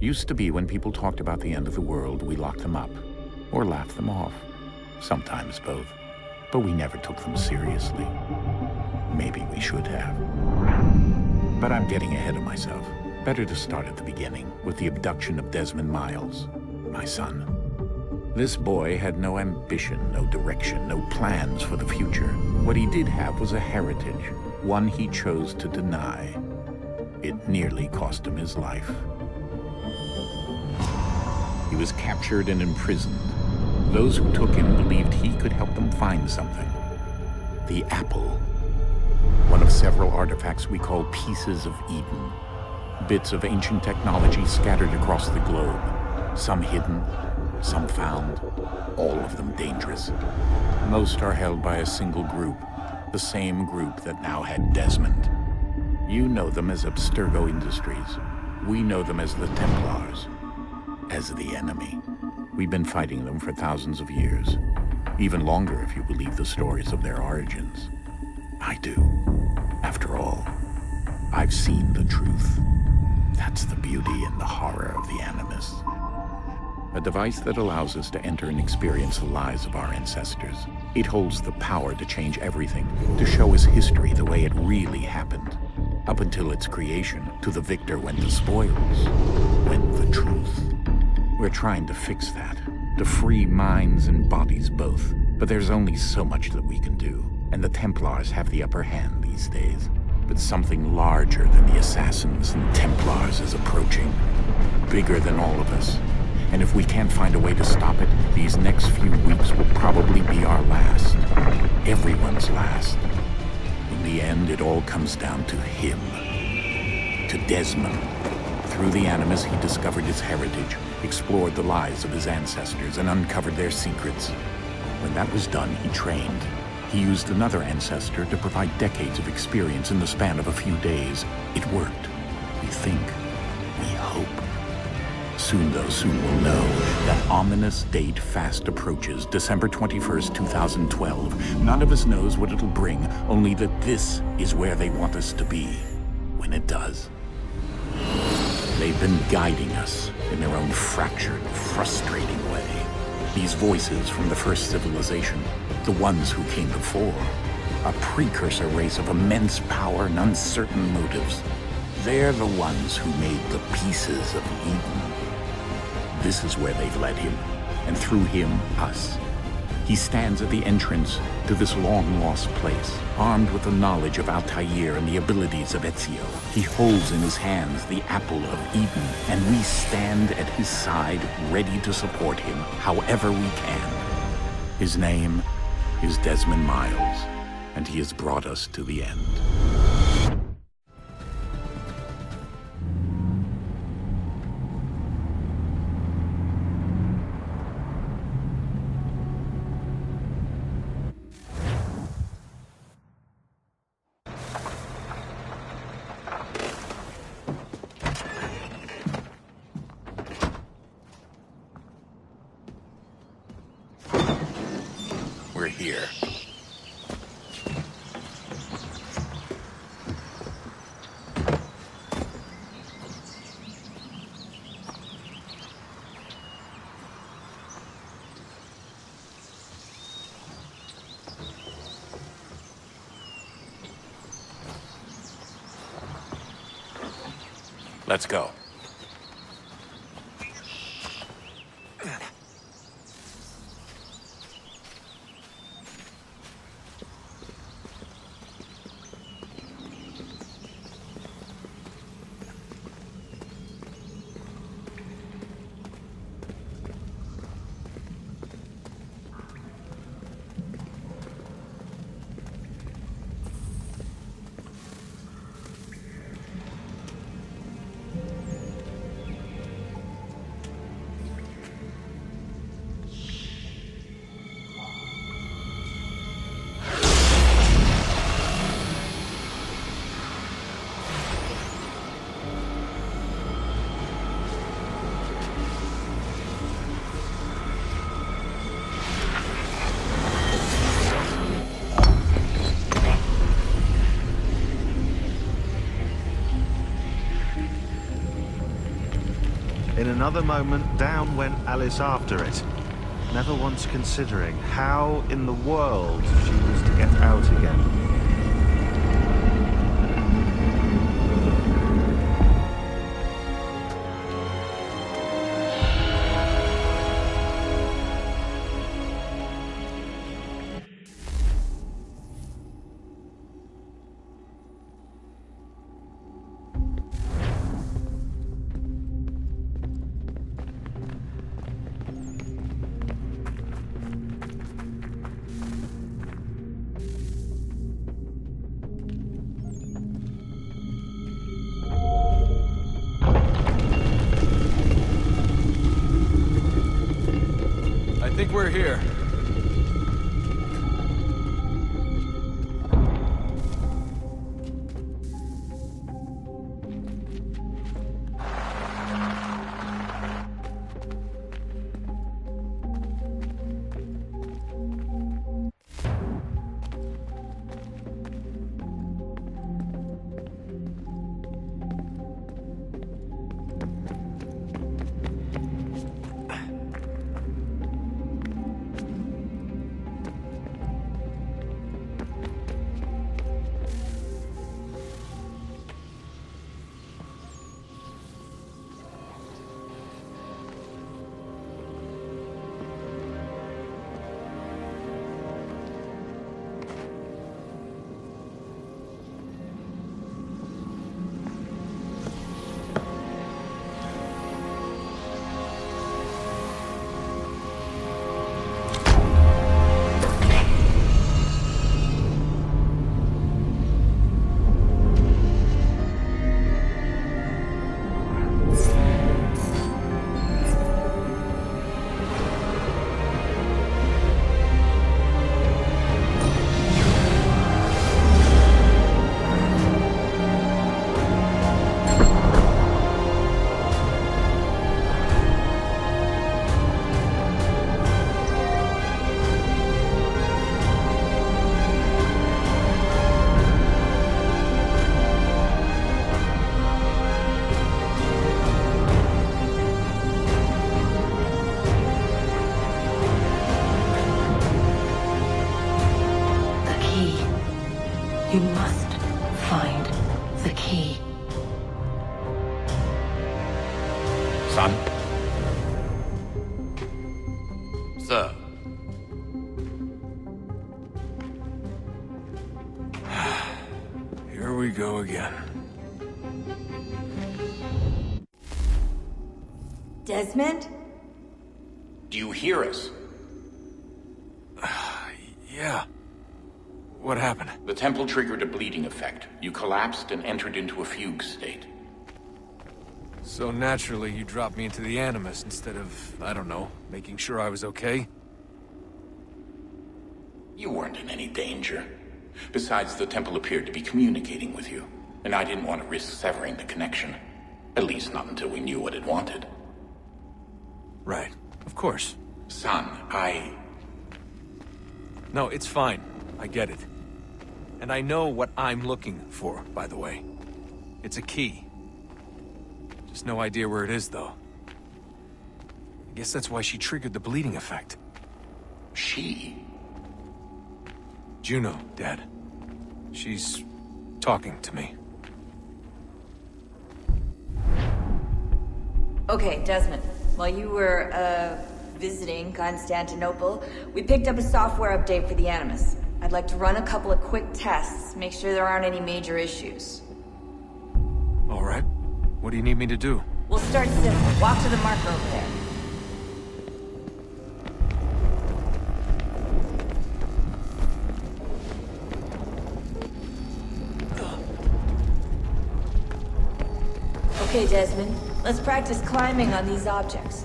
Used to be when people talked about the end of the world, we locked them up. Or laughed them off. Sometimes both. But we never took them seriously. Maybe we should have. But I'm getting ahead of myself. Better to start at the beginning, with the abduction of Desmond Miles, my son. This boy had no ambition, no direction, no plans for the future. What he did have was a heritage, one he chose to deny. It nearly cost him his life. He was captured and imprisoned. Those who took him believed he could help them find something. The apple. One of several artifacts we call pieces of Eden. Bits of ancient technology scattered across the globe. Some hidden, some found, all of them dangerous. Most are held by a single group, the same group that now had Desmond. You know them as Abstergo Industries. We know them as the Templars, as the enemy. We've been fighting them for thousands of years, even longer if you believe the stories of their origins. I do. After all, I've seen the truth. That's the beauty and the horror of the Animus. A device that allows us to enter and experience the lives of our ancestors. It holds the power to change everything, to show us history the way it really happened. Up until its creation, to the victor went the spoils, went the truth. We're trying to fix that, to free minds and bodies both. But there's only so much that we can do, and the Templars have the upper hand these days. But something larger than the Assassins and Templars is approaching, bigger than all of us. And if we can't find a way to stop it, these next few weeks will probably be our last. Everyone's last. In the end, it all comes down to him. To Desmond. Through the Animus, he discovered his heritage, explored the lives of his ancestors, and uncovered their secrets. When that was done, he trained. He used another ancestor to provide decades of experience in the span of a few days. It worked. We think. We hope. Soon, though, soon we'll know. That ominous date fast approaches, December 21st, 2012. None of us knows what it'll bring, only that this is where they want us to be, when it does. They've been guiding us in their own fractured, frustrating way. These voices from the first civilization, the ones who came before, a precursor race of immense power and uncertain motives. They're the ones who made the pieces of Eden. This is where they've led him, and through him, us. He stands at the entrance to this long-lost place, armed with the knowledge of Altair and the abilities of Ezio. He holds in his hands the apple of Eden, and we stand at his side, ready to support him however we can. His name is Desmond Miles, and he has brought us to the end. We're here. Let's go. In another moment, down went Alice after it, never once considering how in the world she was to get out again. I think we're here. You must find the key. Son? Sir. Here we go again. Desmond? Do you hear us? Yeah. What happened? The temple triggered a bleeding effect. You collapsed and entered into a fugue state. So naturally, you dropped me into the Animus instead of, I don't know, making sure I was okay? You weren't in any danger. Besides, the temple appeared to be communicating with you, and I didn't want to risk severing the connection. At least not until we knew what it wanted. Right. Of course. Son, No, it's fine. I get it. And I know what I'm looking for, by the way. It's a key. Just no idea where it is, though. I guess that's why she triggered the bleeding effect. She? Juno, Dad. She's talking to me. Okay, Desmond. While you were, visiting Constantinople, we picked up a software update for the Animus. I'd like to run a couple of quick tests, make sure there aren't any major issues. All right. What do you need me to do? We'll start simple. Walk to the marker over there. Okay, Desmond. Let's practice climbing on these objects.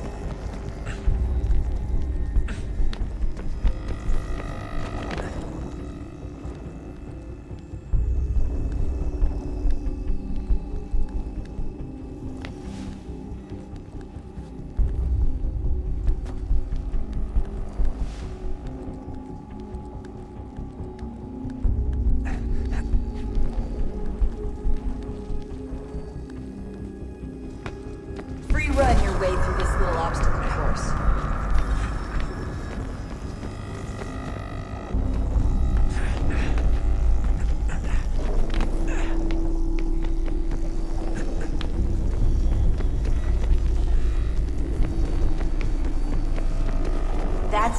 Run your way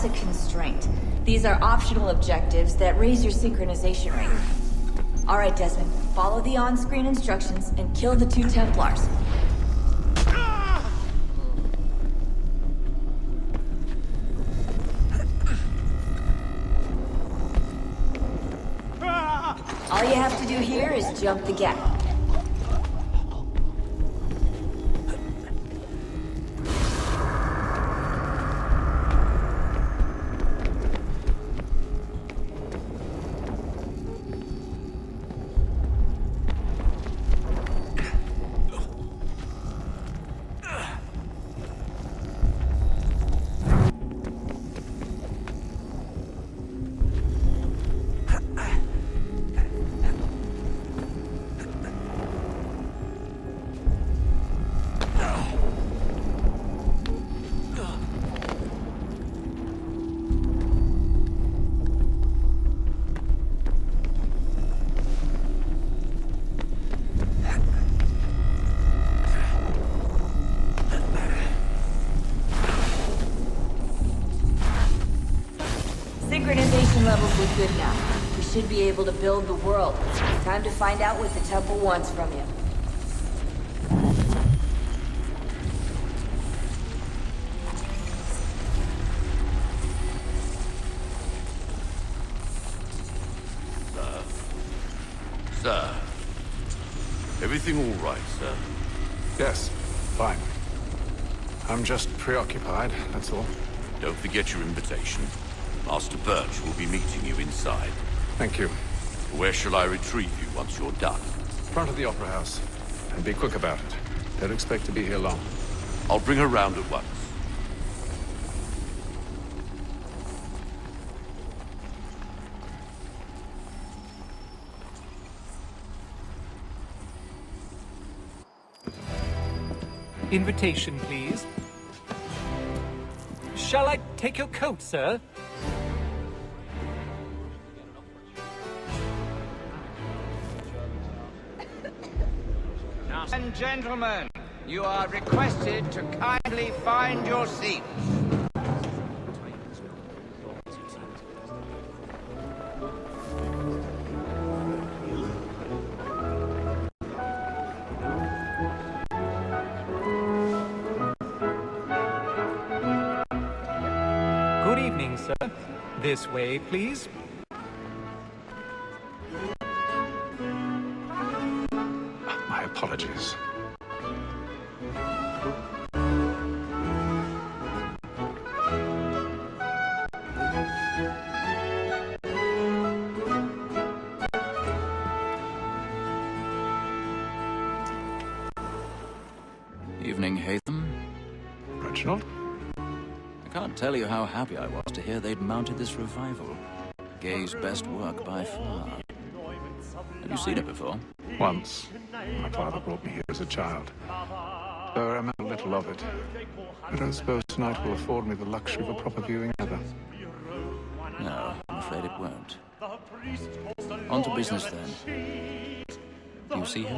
that's a constraint. These are optional objectives that raise your synchronization rate. Alright, Desmond, follow the on-screen instructions and kill the 2 Templars. All you have to do here is jump the gap. Synchronization levels look good now. We should be able to build the world. Time to find out what the temple wants from you. Sir. Everything all right, sir? Yes, fine. I'm just preoccupied, that's all. Don't forget your invitation. Master Birch will be meeting you inside. Thank you. Where shall I retrieve you once you're done? Front of the Opera House. And be quick about it. Don't expect to be here long. I'll bring her round at once. Invitation, please. Shall I take your coat, sir? And gentlemen, you are requested to kindly find your seats. Good evening, sir. This way, please. My apologies. Evening, Haytham. Reginald? I can't tell you how happy I was to hear they'd mounted this revival. Gay's best work by far. Have you seen it before? Once. My father brought me here as a child. Though I remember little of it. I don't suppose tonight will afford me the luxury of a proper viewing either. No, I'm afraid it won't. On to business, then. Do you see him?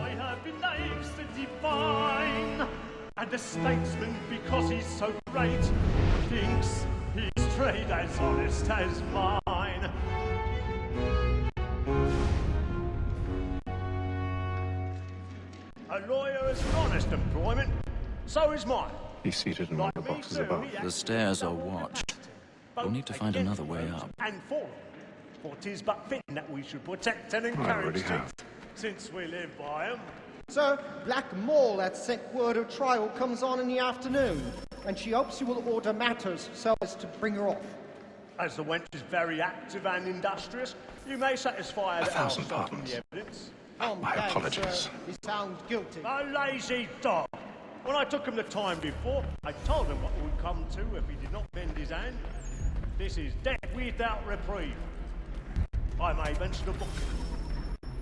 And the statesman, because he's so great, thinks his trade as honest as mine. A lawyer is an honest employment, so is mine. He's seated in one of the boxes above. The stairs are watched. We'll need to find another way up. And for 'tis but fitting that we should protect and I encourage already them, have. since we live by 'em. Sir, Black Mall had sent word of trial comes on in the afternoon, and she hopes you will order matters so as to bring her off. As the wench is very active and industrious, you may satisfy her that I'll 1,000 soften pardons. the evidence. My Gang, apologies. Sir, is found guilty. A lazy dog! When I took him the time before, I told him what would come to if he did not bend his hand. This is death without reprieve. I may venture to book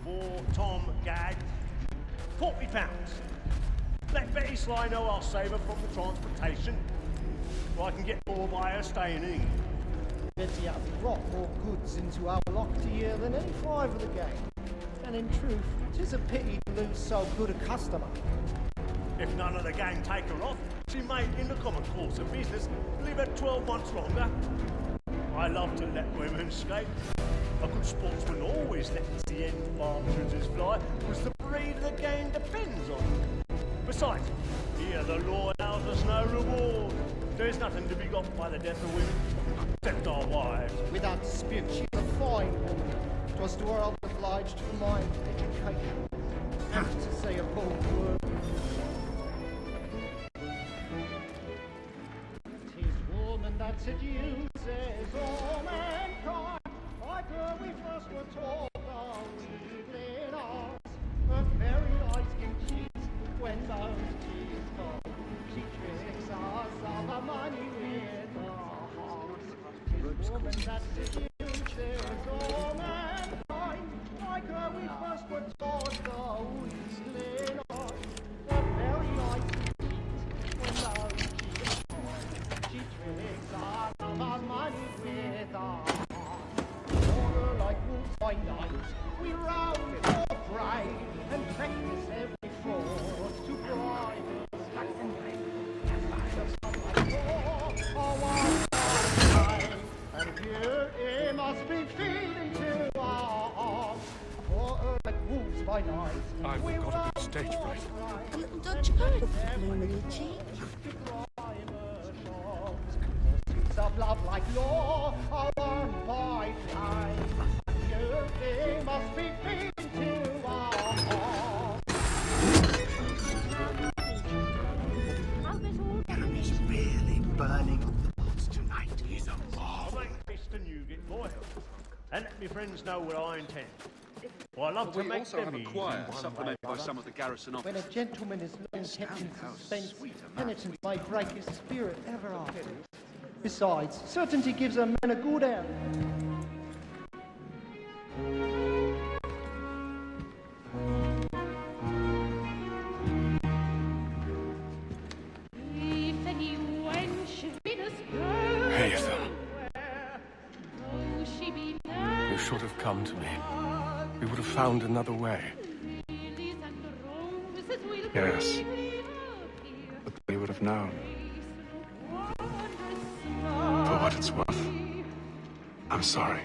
for Tom Gag, £40. Let Betty Sly know I'll save her from the transportation, or I can get more by her staying in. Betty have brought more goods into our locked here than any five of the gang. And in truth, 'tis a pity to lose so good a customer. If none of the gang take her off, she may, in the common course of business, live her 12 months longer. I love to let women skate. A good sportsman always lets the end partridges fly, because the breed of the game depends on it. Besides, here the law allows us no reward. There's nothing to be got by the death of women, except our wives. Without dispute, she's a fine woman. 'Twas to her I was obliged for my education. Not to say a bold word. 'Tis woman that seduces all mankind. Like her we first were taught our evening hours. Her very eyes can cheat when those tears fall. She tricks us of the money with her heart. 'Tis woman that seduces all mankind. Like her we first were taught our evening hours. Her very eyes can cheat when those tears fall. She tricks us of the money with her heart. Like wolves by night, we round for prey and practice every fraud to bribe us. And here it must be feeding to our arms. For like wolves by night, I've we got a round good stage for fright. prey A little Dutch girl with and the blue cheek. to bribe us. Pursuits of love like law are won by time. They must be feeding to our hearts. He's really burning up the pots tonight. He's a marvel. I'll make Mr. Newgate boil. And let me friends know what I intend. Well, I love to We make also them have a easy choir, one way supplemented or by other. some of the garrison When a officers. gentleman is long kept in suspense, penitence may break his spirit ever after. Besides, certainty gives a man a good end. Haytham. You should have come to me. We would have found another way. Yes. But we would have known. For what it's worth, I'm sorry.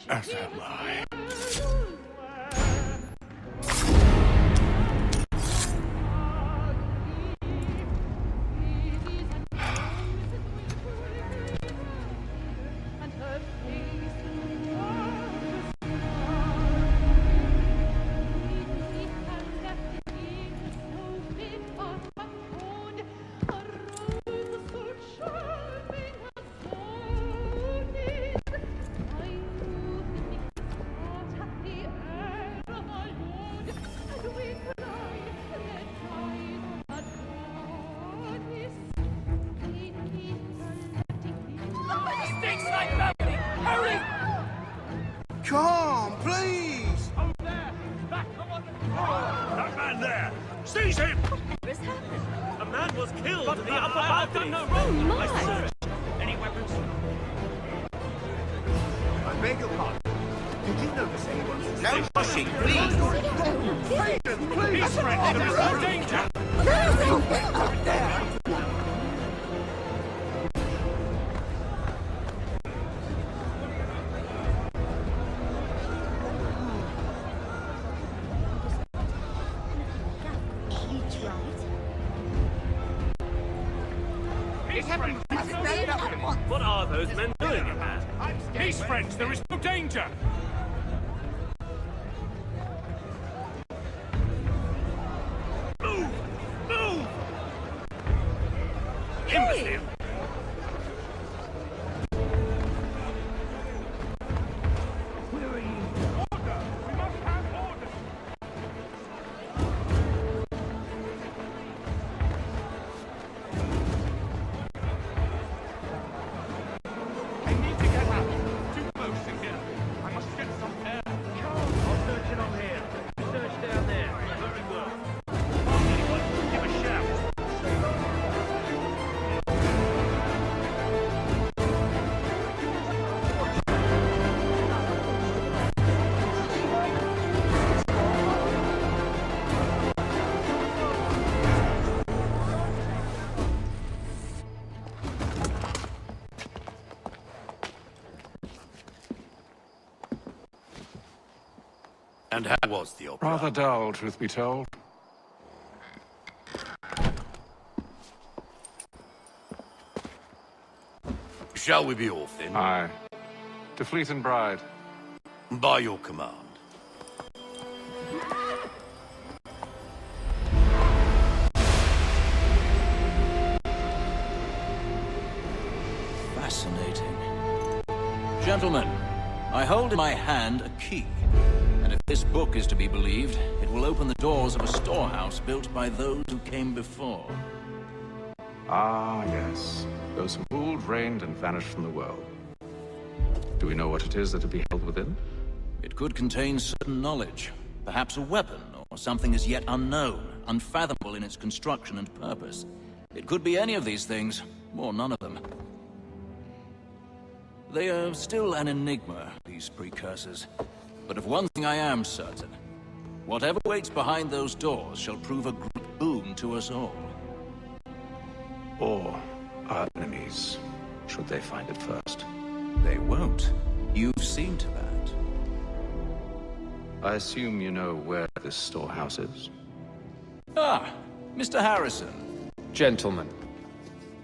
As am I. Come, please! That man there! Seize him! What's happened? A man was killed in the upper balcony. Oh my! Any weapons? I beg your pardon. Did you notice anyone? No pushing, please! Freedom, please! He's friendly, there's no danger! What are those men doing in there? Peace, friends, there is no danger! Move! Move! Imbecile! Where are you? Order! We must have order! I need to get out. Too close in here. I must get some air. I'll search it on here. Search down there. Very well. Anyone, give a shout. And how was the opera? Rather dull, truth be told. Shall we be off then? Aye. To Fleet and Bride. By your command. Fascinating. Gentlemen, I hold in my hand a key. And if this book is to be believed, it will open the doors of a storehouse built by those who came before. Ah, yes. Those who ruled, reigned, and vanished from the world. Do we know what it is that will be held within? It could contain certain knowledge. Perhaps a weapon, or something as yet unknown, unfathomable in its construction and purpose. It could be any of these things, or none of them. They are still an enigma, these precursors. But of one thing I am certain. Whatever waits behind those doors shall prove a great boon to us all. Or our enemies, should they find it first. They won't. You've seen to that. I assume you know where this storehouse is? Ah, Mr. Harrison. Gentlemen,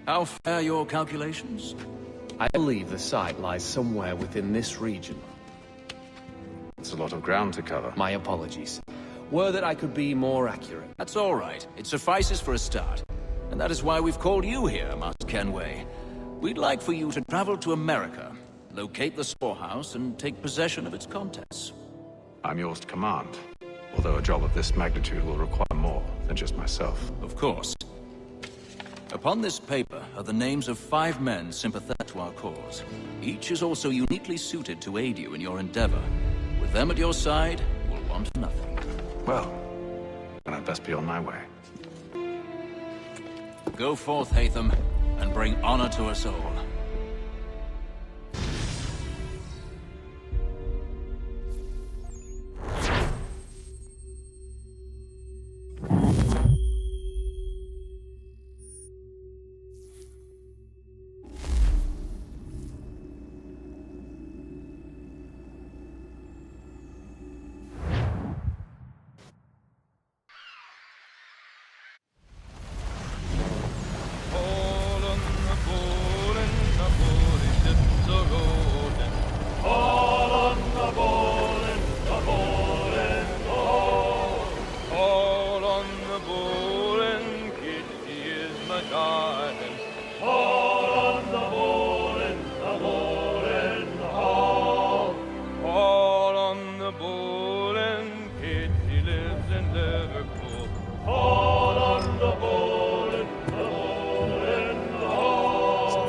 How fair your calculations? I believe the site lies somewhere within this region. It's a lot of ground to cover. My apologies. Were that I could be more accurate. That's all right. It suffices for a start. And that is why we've called you here, Master Kenway. We'd like for you to travel to America, locate the storehouse, and take possession of its contents. I'm yours to command, although a job of this magnitude will require more than just myself. Of course. Upon this paper are the names of 5 men sympathetic to our cause. Each is also uniquely suited to aid you in your endeavor. With them at your side, you will want nothing. Well, then I'd best be on my way. Go forth, Haytham, and bring honor to us all.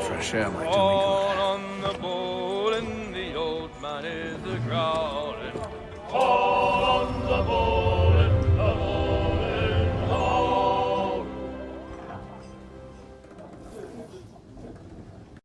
Fresh air might do me good. On the bowl and the old man is a growl.